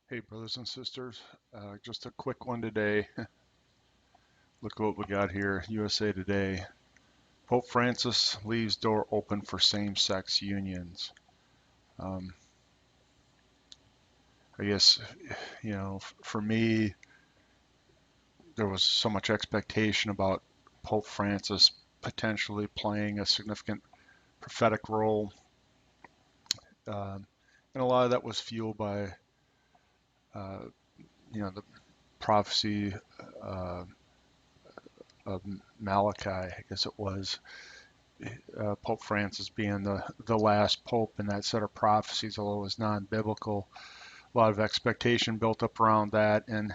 Hey, brothers and sisters. Just a quick one today. Look what we got here. USA Today. Pope Francis leaves door open for same-sex unions. Um, I guess, for me, there was so much expectation about Pope Francis potentially playing a significant prophetic role. Um, and a lot of that was fueled by, uh, the prophecy uh, of Malachi, I guess it was, Pope Francis being the last pope in that set of prophecies, although it was non-biblical. A lot of expectation built up around that, and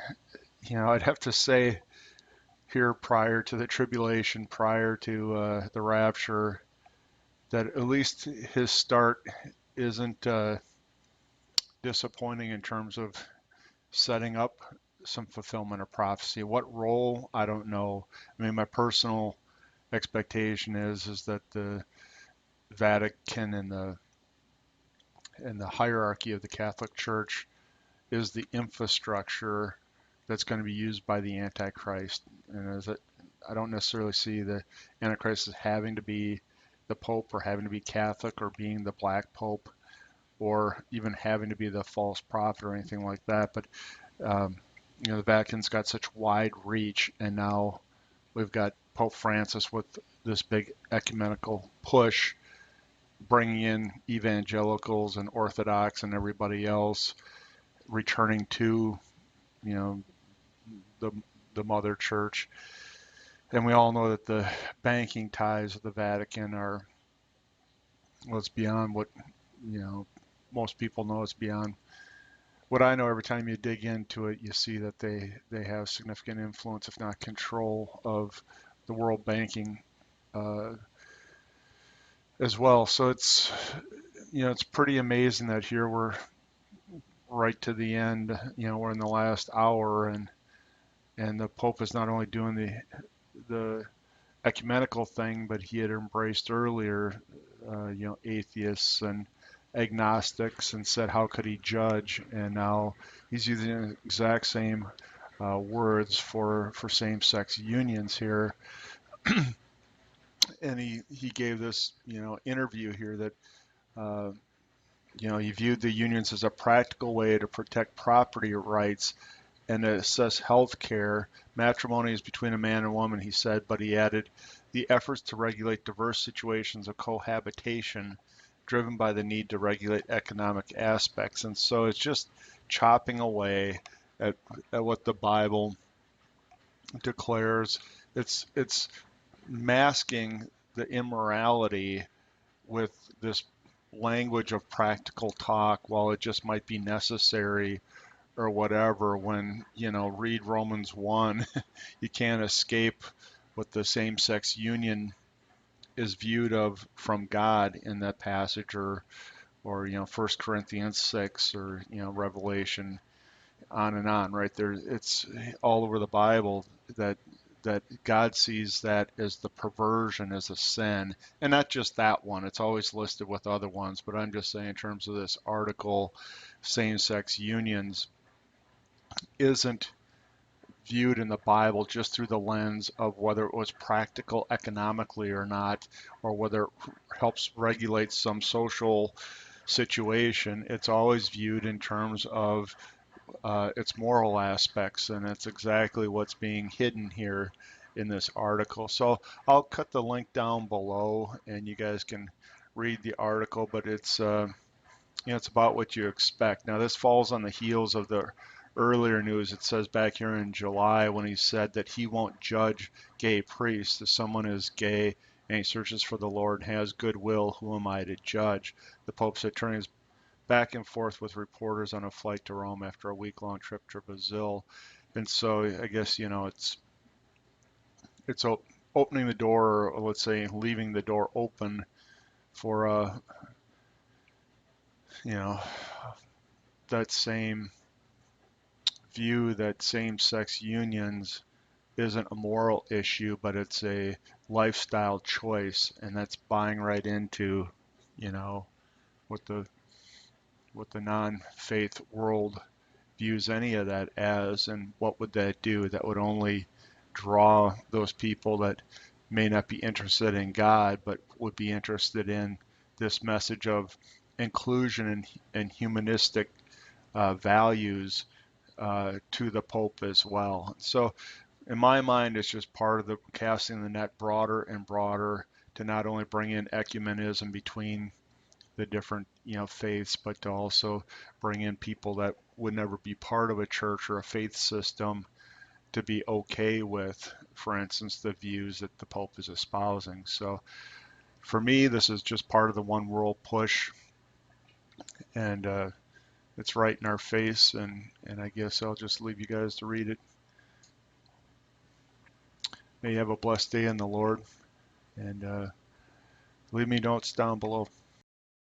I'd have to say here, prior to the tribulation, prior to the rapture, that at least his start isn't disappointing in terms of setting up some fulfillment of prophecy. What role? I don't know. I mean, my personal expectation is that the Vatican and the hierarchy of the Catholic Church is the infrastructure that's going to be used by the Antichrist. And I don't necessarily see the Antichrist as having to be the Pope or having to be Catholic or being the Black Pope or even having to be the false prophet or anything like that. But um, the Vatican's got such wide reach, and now we've got Pope Francis with this big ecumenical push, bringing in evangelicals and Orthodox and everybody else, returning to you know the the mother church. And we all know that the banking ties of the Vatican are, well, it's beyond what you know most people know. It's beyond what I know. Every time you dig into it, you see that they have significant influence, if not control, of the world banking uh, as well. So it's pretty amazing that here we're right to the end. We're in the last hour, and the Pope is not only doing the ecumenical thing, but he had embraced earlier, atheists and agnostics, and said, how could he judge? And now he's using the exact same words for same-sex unions here. And he gave this, interview here that, uh, he viewed the unions as a practical way to protect property rights and assess health care. Matrimony is between a man and woman, he said, but he added the efforts to regulate diverse situations of cohabitation driven by the need to regulate economic aspects. And so it's just chopping away at, at what the Bible declares. It's masking the immorality with this language of practical talk while it just might be necessary or whatever. When read Romans 1, you can't escape what the same-sex union is viewed of from God in that passage, or 1 Corinthians 6, or Revelation, on and on. Right there, it's all over the Bible that God sees that as the perversion, as a sin. And not just that one, it's always listed with other ones, but I'm just saying in terms of this article, same-sex unions isn't viewed in the Bible just through the lens of whether it was practical economically or not, or whether it helps regulate some social situation. It's always viewed in terms of its moral aspects, and that's exactly what's being hidden here in this article. So I'll cut the link down below, and you guys can read the article. But it's about what you expect. Now, this falls on the heels of the earlier news. It says back here in July when he said that he won't judge gay priests. If someone is gay and he searches for the Lord and has goodwill, who am I to judge? The Pope said, turning his back and forth with reporters on a flight to Rome after a week-long trip to Brazil. And so I guess, it's opening the door, or let's say leaving the door open for, you know, that same view that same-sex unions isn't a moral issue, but it's a lifestyle choice, and that's buying right into, you know, what the non-faith world views any of that as, and what would that do? That would only draw those people that may not be interested in God, but would be interested in this message of inclusion and humanistic values to the Pope as well. So in my mind, it's just part of the casting the net broader and broader to not only bring in ecumenism between the different faiths, but to also bring in people that would never be part of a church or a faith system to be okay with, for instance, the views that the Pope is espousing. So for me, this is just part of the one world push, and it's right in our face. And I guess I'll just leave you guys to read it. May you have a blessed day in the Lord, and leave me notes down below.